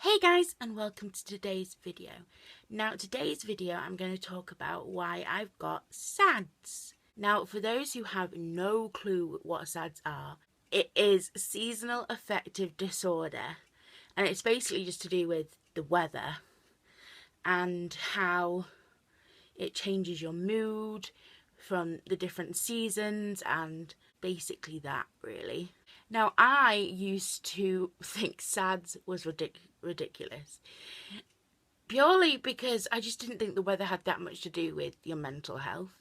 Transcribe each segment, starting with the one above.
Hey guys, and welcome to today's video. Now today's video I'm going to talk about why I've got SADS. Now for those who have no clue what SADS are, it is seasonal affective disorder, and it's basically just to do with the weather and how it changes your mood from the different seasons, and basically that really. Now, I used to think SADS was ridiculous, purely because I just didn't think the weather had that much to do with your mental health.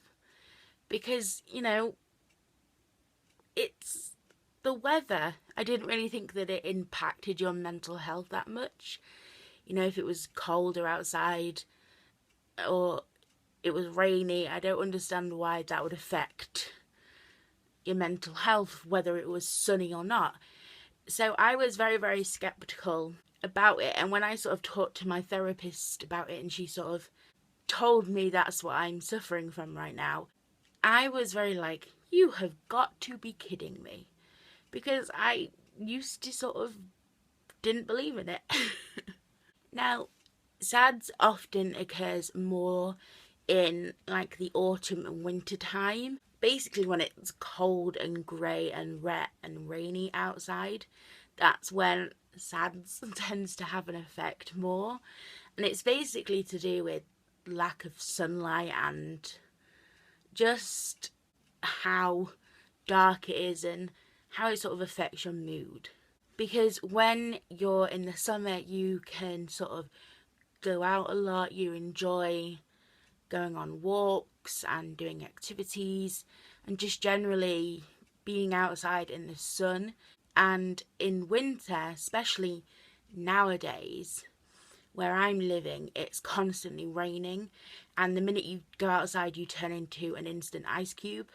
Because, it's the weather. I didn't really think that it impacted your mental health that much. If it was colder outside or it was rainy, I don't understand why that would affect your mental health, whether it was sunny or not. So I was very, very skeptical about it. And when I sort of talked to my therapist about it and she sort of told me that's what I'm suffering from right now, I was very like, you have got to be kidding me. Because I used to sort of didn't believe in it. Now, SADS often occurs more in like the autumn and winter time. Basically when it's cold and grey and wet and rainy outside, that's when SADS tends to have an effect more. And it's basically to do with lack of sunlight and just how dark it is and how it sort of affects your mood. Because when you're in the summer, you can sort of go out a lot, you enjoy going on walks and doing activities and just generally being outside in the sun. And in winter, especially nowadays, where I'm living, it's constantly raining, and the minute you go outside you turn into an instant ice cube.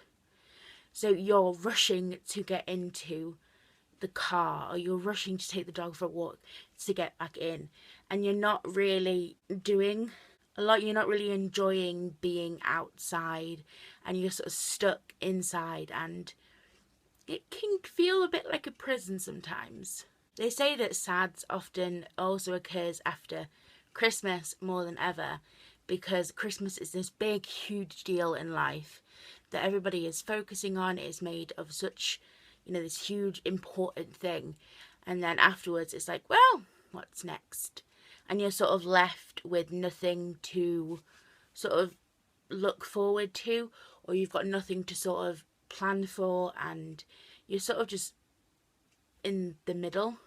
So you're rushing to get into the car, or you're rushing to take the dog for a walk to get back in, and you're not really doing a lot. You're not really enjoying being outside, and you're sort of stuck inside, and it can feel a bit like a prison sometimes. They say that SADS often also occurs after Christmas more than ever, because Christmas is this big, huge deal in life that everybody is focusing on. It's made of such, this huge, important thing. And then afterwards, it's like, well, what's next? And you're sort of left with nothing to sort of look forward to, or you've got nothing to sort of plan for, and you're sort of just in the middle.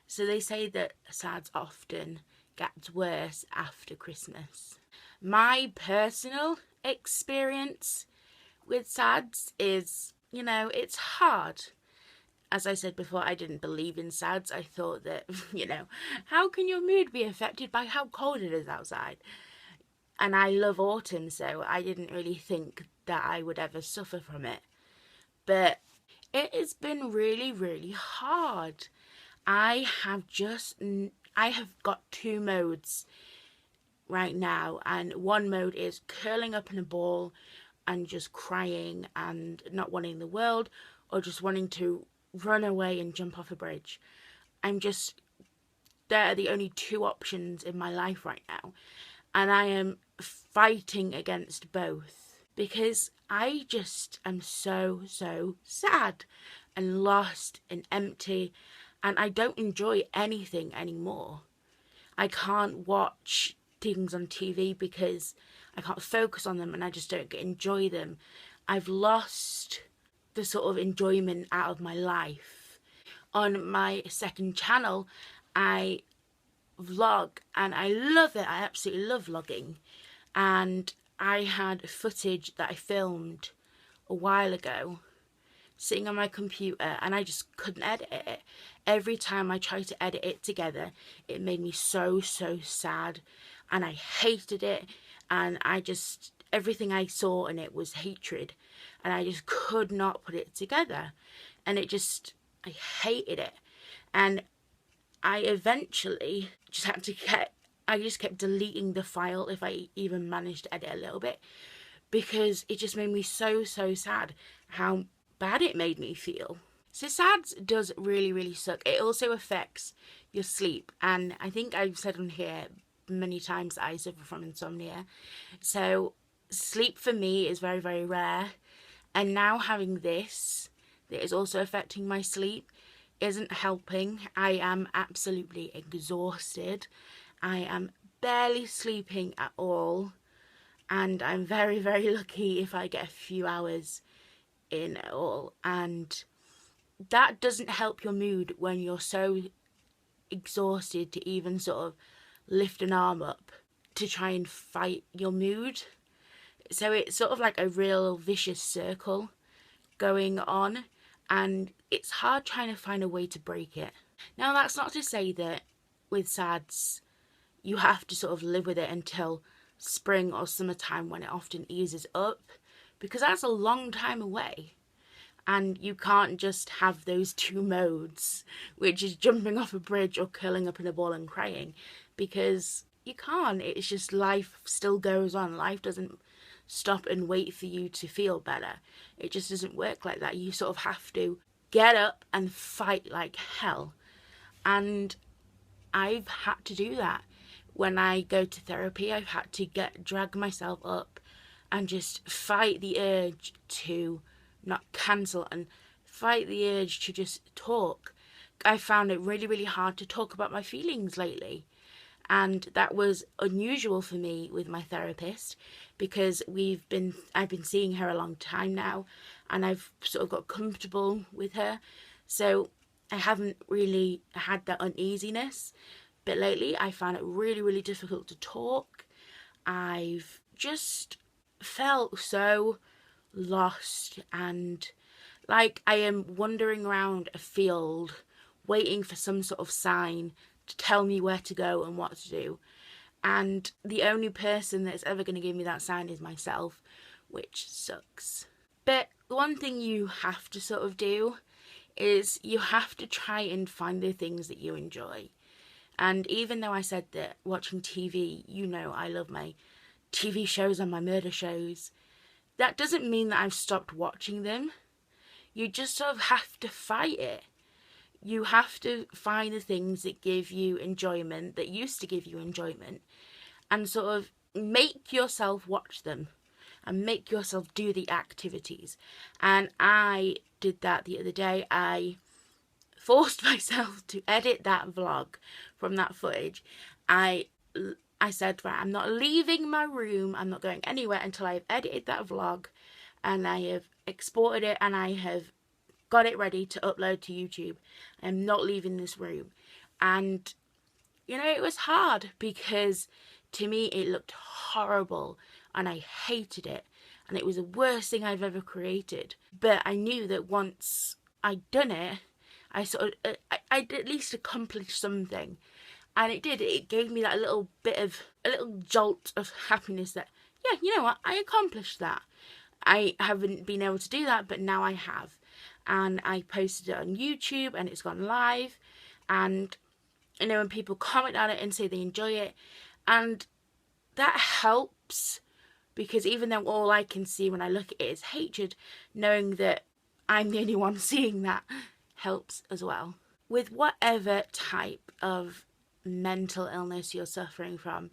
So they say that SADS often gets worse after Christmas. My personal experience with SADS is, it's hard. As I said before, I didn't believe in SADS. I thought that, how can your mood be affected by how cold it is outside? And I love autumn, so I didn't really think that I would ever suffer from it. But it has been really, really hard. I have got two modes right now, and one mode is curling up in a ball and just crying and not wanting the world, or just wanting to run away and jump off a bridge. There are the only two options in my life right now, and I am fighting against both, because I just am so sad and lost and empty, and I don't enjoy anything anymore. I can't watch things on TV because I can't focus on them, and I just don't enjoy them. I've lost the sort of enjoyment out of my life. On my second channel, I vlog, and I love it. I absolutely love vlogging. And I had footage that I filmed a while ago sitting on my computer, and I just couldn't edit it. Every time I tried to edit it together, it made me so sad, and I hated it, and everything I saw in it was hatred, and I just could not put it together, and I hated it. And I eventually just had to I just kept deleting the file if I even managed to edit a little bit, because it just made me so sad how bad it made me feel. So SADS does really, really suck. It also affects your sleep. And I think I've said on here many times that I suffer from insomnia. So sleep for me is very, very rare. And now having this that is also affecting my sleep isn't helping. I am absolutely exhausted. I am barely sleeping at all. And I'm very, very lucky if I get a few hours in at all. And that doesn't help your mood when you're so exhausted to even sort of lift an arm up to try and fight your mood. So it's sort of like a real vicious circle going on, and it's hard trying to find a way to break it. Now, that's not to say that with SADS you have to sort of live with it until spring or summertime when it often eases up, because that's a long time away. And you can't just have those two modes, which is jumping off a bridge or curling up in a ball and crying, because you can't. It's just life still goes on. Life doesn't stop and wait for you to feel better. It just doesn't work like that. You sort of have to get up and fight like hell. And I've had to do that. When I go to therapy, I've had to drag myself up and just fight the urge to not cancel and fight the urge to just talk. I found it really, really hard to talk about my feelings lately. And that was unusual for me with my therapist, because I've been seeing her a long time now, and I've sort of got comfortable with her. So I haven't really had that uneasiness. But lately I found it really, really difficult to talk. I've just felt so lost, and like I am wandering around a field waiting for some sort of sign to tell me where to go and what to do. And the only person that's ever going to give me that sign is myself, which sucks. But one thing you have to sort of do is you have to try and find the things that you enjoy. And even though I said that watching TV, I love my TV shows and my murder shows, that doesn't mean that I've stopped watching them. You just sort of have to fight it. You have to find the things that give you enjoyment, that used to give you enjoyment, and sort of make yourself watch them and make yourself do the activities. And I did that the other day. I forced myself to edit that vlog from that footage. I said, right, I'm not leaving my room, I'm not going anywhere until I've edited that vlog and I have exported it and I have got it ready to upload to YouTube. I'm not leaving this room. And it was hard, because to me it looked horrible and I hated it, and it was the worst thing I've ever created. But I knew that once I'd done it, I'd at least accomplished something. And it did. It gave me that a little jolt of happiness that, yeah, you know what, I accomplished that. I haven't been able to do that, but now I have. And I posted it on YouTube and it's gone live. And, when people comment on it and say they enjoy it, and that helps, because even though all I can see when I look at it is hatred, knowing that I'm the only one seeing that helps as well. With whatever type of mental illness you're suffering from,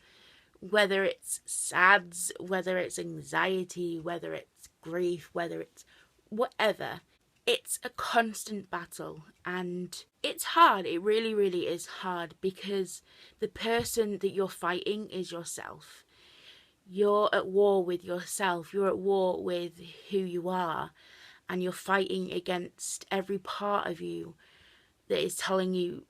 whether it's SADS, whether it's anxiety, whether it's grief, whether it's whatever, it's a constant battle, and it's hard. It really, really is hard, because the person that you're fighting is yourself. You're at war with yourself. You're at war with who you are, and you're fighting against every part of you that is telling you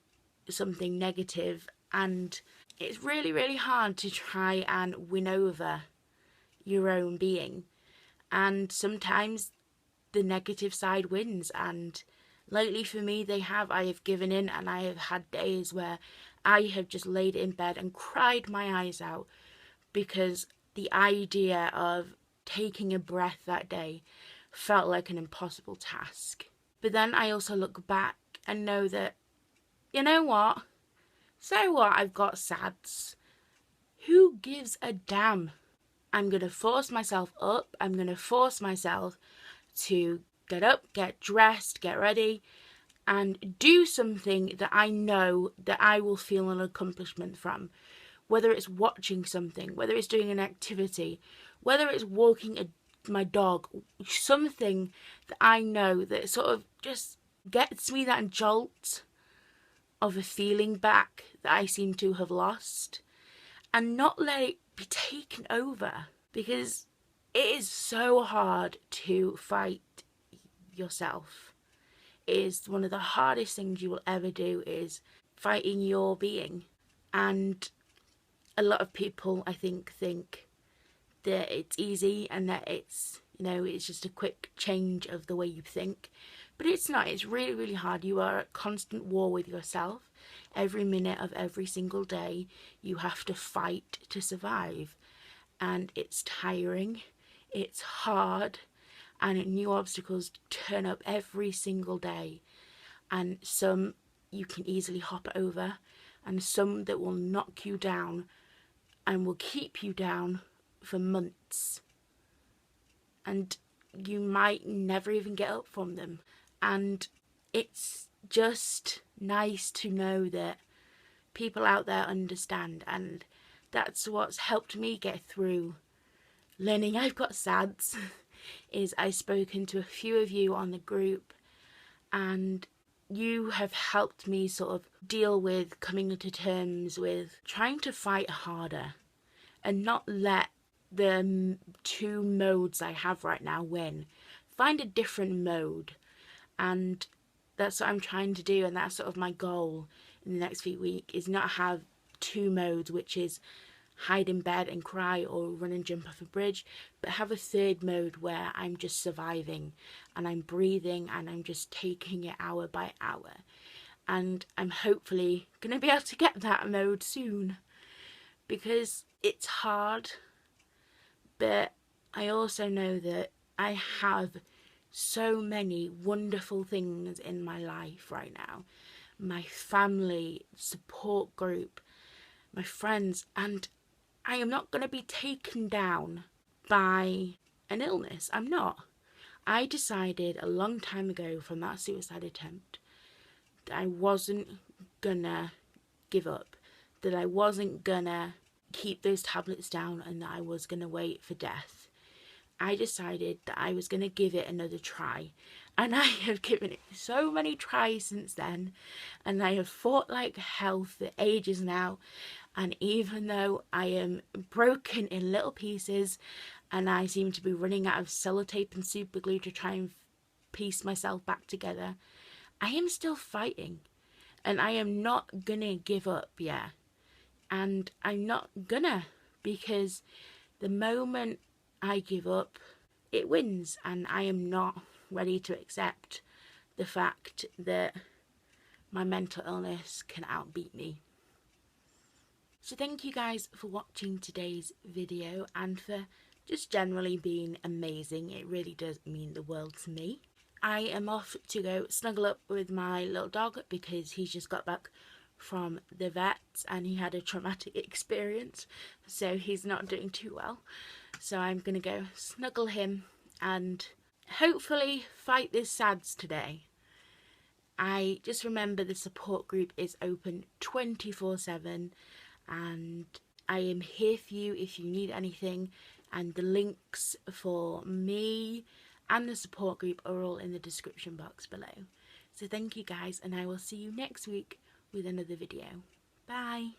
something negative. And it's really, really hard to try and win over your own being. And sometimes the negative side wins. And lately for me, I have given in, and I have had days where I have just laid in bed and cried my eyes out, because the idea of taking a breath that day felt like an impossible task. But then I also look back and know that, you know what? So what, I've got SADS. Who gives a damn? I'm going to force myself up. I'm going to force myself to get up, get dressed, get ready, and do something that I know that I will feel an accomplishment from. Whether it's watching something, whether it's doing an activity, whether it's walking my dog, something that I know that sort of just gets me that jolt of a feeling back that I seem to have lost, and not let it be taken over, because it is so hard to fight yourself. It is one of the hardest things you will ever do, is fighting your being. And a lot of people, I think that it's easy and that it's, it's just a quick change of the way you think. But it's not. It's really, really hard. You are at constant war with yourself. Every minute of every single day, you have to fight to survive. And it's tiring. It's hard. And new obstacles turn up every single day. And some you can easily hop over. And some that will knock you down and will keep you down for months. And you might never even get up from them. And it's just nice to know that people out there understand, and that's what's helped me get through learning I've got SADS. Is I've spoken to a few of you on the group, and you have helped me sort of deal with coming to terms with trying to fight harder and not let the two modes I have right now win. Find a different mode. And that's what I'm trying to do, and that's sort of my goal in the next few weeks, is not have two modes, which is hide in bed and cry or run and jump off a bridge, but have a third mode where I'm just surviving and I'm breathing and I'm just taking it hour by hour. And I'm hopefully going to be able to get that mode soon, because it's hard, but I also know that I have so many wonderful things in my life right now. My family, support group, my friends, and I am not going to be taken down by an illness. I'm not. I decided a long time ago from that suicide attempt that I wasn't gonna give up, that I wasn't gonna keep those tablets down, and that I was gonna wait for death. I decided that I was going to give it another try. And I have given it so many tries since then. And I have fought like hell for ages now. And even though I am broken in little pieces, and I seem to be running out of sellotape and super glue to try and piece myself back together, I am still fighting. And I am not gonna give up yet. And I'm not gonna, because the moment I give up, it wins, and I am not ready to accept the fact that my mental illness can outbeat me. So thank you guys for watching today's video and for just generally being amazing. It really does mean the world to me. I am off to go snuggle up with my little dog because he's just got back from the vet and he had a traumatic experience, so he's not doing too well. So I'm going to go snuggle him and hopefully fight this SADS today. I just remember the support group is open 24/7, and I am here for you if you need anything, and the links for me and the support group are all in the description box below. So thank you guys, and I will see you next week with another video. Bye.